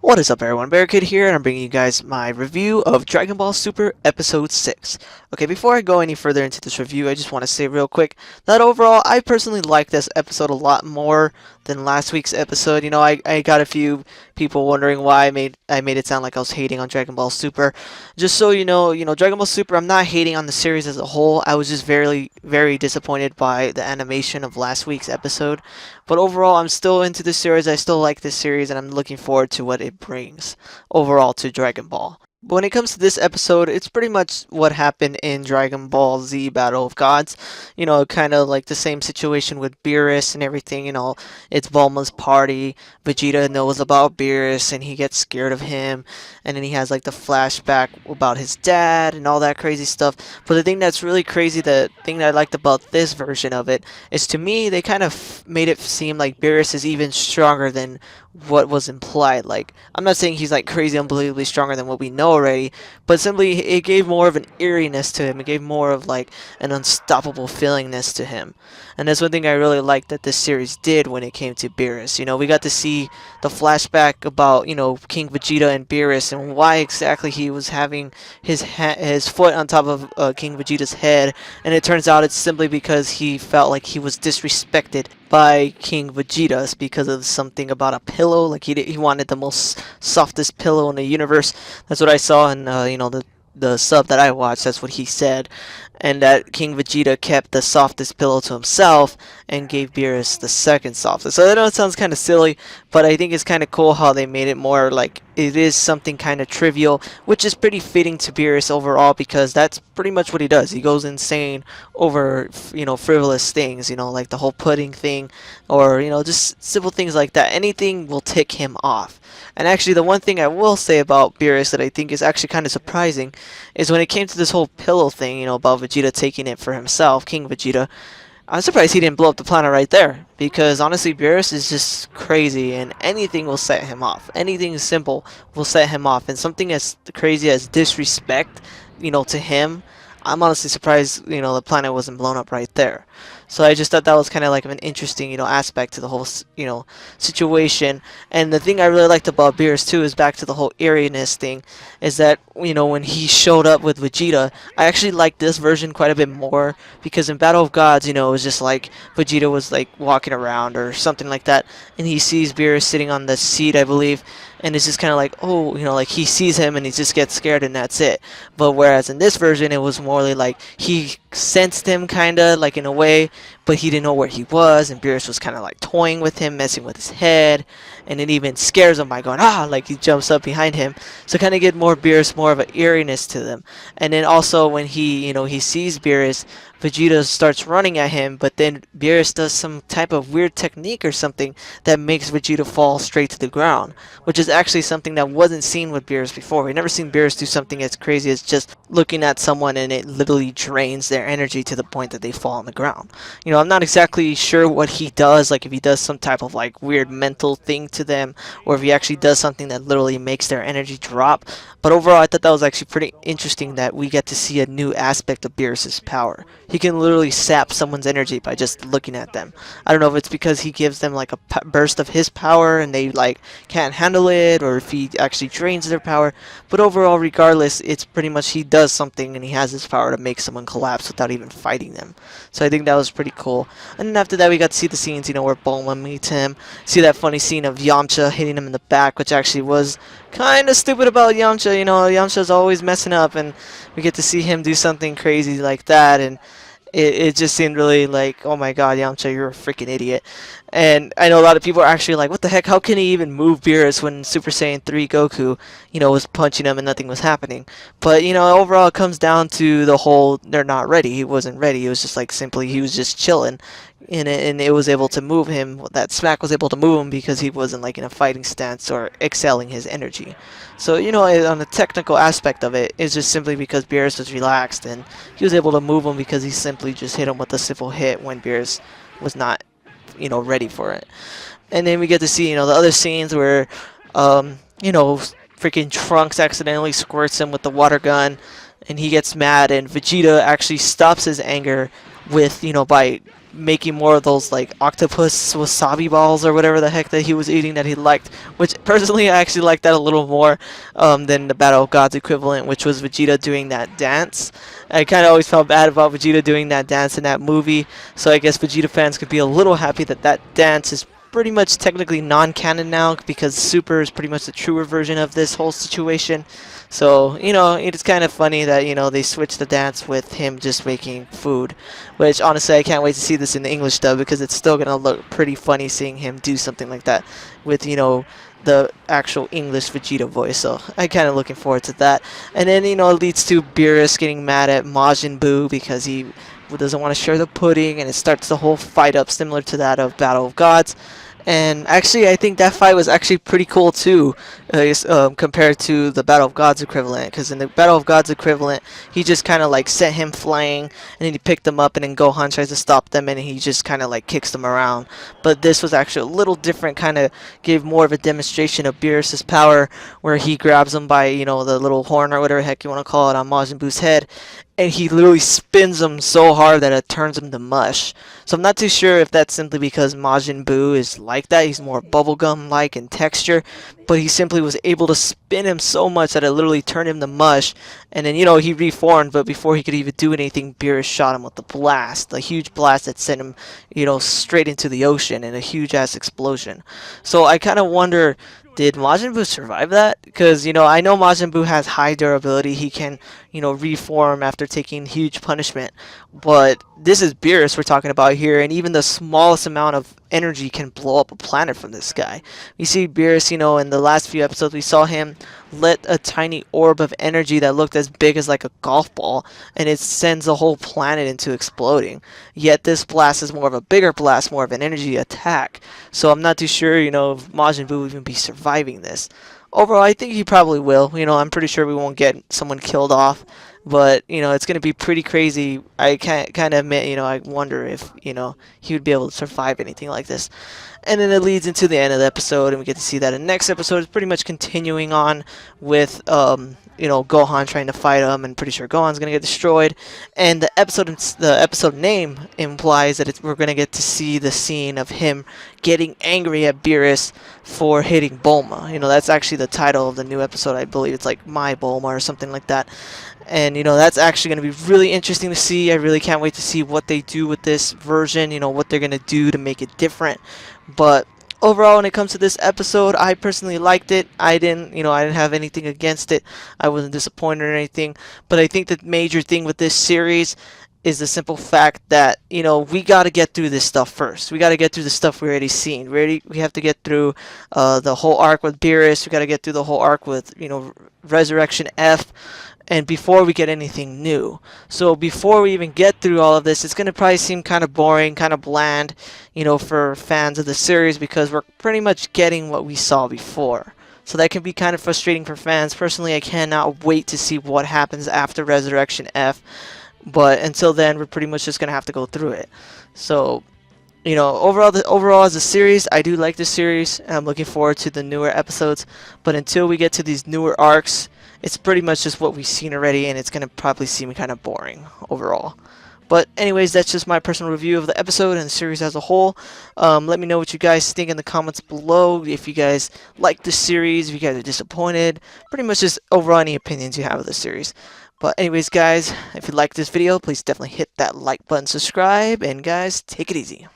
What is up everyone, Barricade here, and I'm bringing you guys my review of Dragon Ball Super Episode 6. Okay, before I go any further into this review, I just want to say real quick that overall, I personally like this episode a lot more than last week's episode. I got a few people wondering why I made it sound like I was hating on Dragon Ball Super. Just so Dragon Ball Super, I'm not hating on the series as a whole. I was just very, very disappointed by the animation of last week's episode. But overall, I'm still into this series. I still like this series, and I'm looking forward to what it brings overall to Dragon Ball. But when it comes to this episode, it's pretty much what happened in Dragon Ball Z Battle of Gods. Kind of like the same situation with Beerus and everything. It's Bulma's party. Vegeta knows about Beerus, and he gets scared of him. And then he has like the flashback about his dad and all that crazy stuff. But the thing that's really crazy, the thing that I liked about this version of it, is to me, they kind of made it seem like Beerus is even stronger than what was implied. Like, I'm not saying he's like crazy unbelievably stronger than what we know already, but simply it gave more of an eeriness to him. It gave more of like an unstoppable feelingness to him. And that's one thing I really liked that this series did when it came to Beerus. We got to see the flashback about, King Vegeta and Beerus and why exactly he was having his foot on top of King Vegeta's head, and it turns out it's simply because he felt like he was disrespected by King Vegeta because of something about a pillow. Like he wanted the most softest pillow in the universe. That's what I saw in the sub that I watched. That's what he said, and that King Vegeta kept the softest pillow to himself and gave Beerus the second softest. So I know it sounds kind of silly, but I think it's kind of cool how they made it more like it is something kind of trivial, which is pretty fitting to Beerus overall, because that's pretty much what he does. He goes insane over frivolous things, like the whole pudding thing, or just simple things like that. Anything will tick him off. And actually, the one thing I will say about Beerus that I think is actually kind of surprising is when it came to this whole pillow thing, about Vegeta taking it for himself, King Vegeta. I'm surprised he didn't blow up the planet right there, because honestly, Beerus is just crazy, and anything will set him off. Anything simple will set him off, and something as crazy as disrespect, to him, I'm honestly surprised, the planet wasn't blown up right there. So I just thought that was kind of like an interesting, aspect to the whole, situation. And the thing I really liked about Beerus too is back to the whole eeriness thing, is that, when he showed up with Vegeta, I actually liked this version quite a bit more, because in Battle of Gods, it was just like Vegeta was like walking around or something like that, and he sees Beerus sitting on the seat, I believe, and it's just kind of like, oh, like he sees him and he just gets scared and that's it. But whereas in this version, it was more like he sensed him kind of like in a way, but he didn't know where he was, and Beerus was kind of like toying with him, messing with his head, and it even scares him by going, ah, like he jumps up behind him. So kind of get more Beerus, more of an eeriness to them. And then also when he sees Beerus, Vegeta starts running at him, but then Beerus does some type of weird technique or something that makes Vegeta fall straight to the ground, which is actually something that wasn't seen with Beerus before. We've never seen Beerus do something as crazy as just looking at someone and it literally drains their energy to the point that they fall on the ground. I'm not exactly sure what he does, like if he does some type of like weird mental thing to them, or if he actually does something that literally makes their energy drop. But overall, I thought that was actually pretty interesting that we get to see a new aspect of Beerus's power. He can literally sap someone's energy by just looking at them. I don't know if it's because he gives them like a burst of his power and they like can't handle it, or if he actually drains their power. But overall, regardless, it's pretty much he does something and he has his power to make someone collapse without even fighting them. So I think that was pretty cool. And then after that, we got to see the scenes, where Bulma meets him. See that funny scene of Yamcha hitting him in the back, which actually was kind of stupid about Yamcha. Yamcha's always messing up, and we get to see him do something crazy like that, and it just seemed really like, oh my god, Yamcha, you're a freaking idiot. And I know a lot of people are actually like, what the heck, how can he even move Beerus when Super Saiyan 3 Goku, was punching him and nothing was happening? But, overall it comes down to the whole, they're not ready. He wasn't ready. It was just like simply, he was just chilling. And it was able to move him. That smack was able to move him because he wasn't like in a fighting stance or excelling his energy. So, on the technical aspect of it, it's just simply because Beerus was relaxed and he was able to move him because he simply just hit him with a simple hit when Beerus was not, ready for it. And then we get to see, the other scenes where, freaking Trunks accidentally squirts him with the water gun and he gets mad, and Vegeta actually stops his anger with, by making more of those like octopus wasabi balls or whatever the heck that he was eating that he liked. Which personally I actually like that a little more than the Battle of Gods equivalent, which was Vegeta doing that dance. I kind of always felt bad about Vegeta doing that dance in that movie, so I guess Vegeta fans could be a little happy that that dance is pretty much technically non-canon now because Super is pretty much the truer version of this whole situation. So, it's kind of funny that, they switched the dance with him just making food. Which, honestly, I can't wait to see this in the English dub because it's still going to look pretty funny seeing him do something like that with, the actual English Vegeta voice. So, I'm kind of looking forward to that. And then, it leads to Beerus getting mad at Majin Buu because he doesn't want to share the pudding, and it starts the whole fight up similar to that of Battle of Gods. And actually, I think that fight was actually pretty cool too, compared to the Battle of Gods equivalent. Because in the Battle of Gods equivalent, he just kind of like sent him flying, and then he picked them up, and then Gohan tries to stop them, and he just kind of like kicks them around. But this was actually a little different, kind of gave more of a demonstration of Beerus's power, where he grabs him by the little horn or whatever the heck you want to call it on Majin Buu's head, and he literally spins him so hard that it turns him to mush. So I'm not too sure if that's simply because Majin Buu is like that. He's more bubblegum-like in texture, but he simply was able to spin him so much that it literally turned him to mush. And then, he reformed, but before he could even do anything, Beerus shot him with the blast, a huge blast that sent him, straight into the ocean in a huge-ass explosion. So I kind of wonder, did Majin Buu survive that? Because, I know Majin Buu has high durability. He can, reform after taking huge punishment. But this is Beerus we're talking about here, and even the smallest amount of energy can blow up a planet from this guy. We see Beerus, in the last few episodes, we saw him let a tiny orb of energy that looked as big as like a golf ball, and it sends the whole planet into exploding. Yet this blast is more of a bigger blast, more of an energy attack. So I'm not too sure, if Majin Buu will even be surviving this. Overall, I think he probably will. I'm pretty sure we won't get someone killed off. But, it's going to be pretty crazy. I can't kind of admit, I wonder if, he would be able to survive anything like this. And then it leads into the end of the episode, and we get to see that in the next episode is pretty much continuing on with, Gohan trying to fight him, and pretty sure Gohan's going to get destroyed. And the episode name implies that we're going to get to see the scene of him getting angry at Beerus for hitting Bulma. That's actually the title of the new episode. I believe it's like My Bulma or something like that. And, that's actually going to be really interesting to see. I really can't wait to see what they do with this version, what they're going to do to make it different. But overall, when it comes to this episode, I personally liked it. I didn't have anything against it. I wasn't disappointed or anything. But I think the major thing with this series is the simple fact that, we got to get through this stuff first. We got to get through the stuff we already seen. We have to get through the whole arc with Beerus. We got to get through the whole arc with, Resurrection F. And before we get anything new. So before we even get through all of this, it's going to probably seem kind of boring, kind of bland, for fans of the series, because we're pretty much getting what we saw before. So that can be kind of frustrating for fans. Personally, I cannot wait to see what happens after Resurrection F. But until then, we're pretty much just going to have to go through it. So, overall as a series, I do like this series, and I'm looking forward to the newer episodes. But until we get to these newer arcs, it's pretty much just what we've seen already, and it's going to probably seem kind of boring overall. But anyways, that's just my personal review of the episode and the series as a whole. Let me know what you guys think in the comments below. If you guys like the series, if you guys are disappointed, pretty much just overall any opinions you have of the series. But anyways, guys, if you like this video, please definitely hit that like button, subscribe, and guys, take it easy.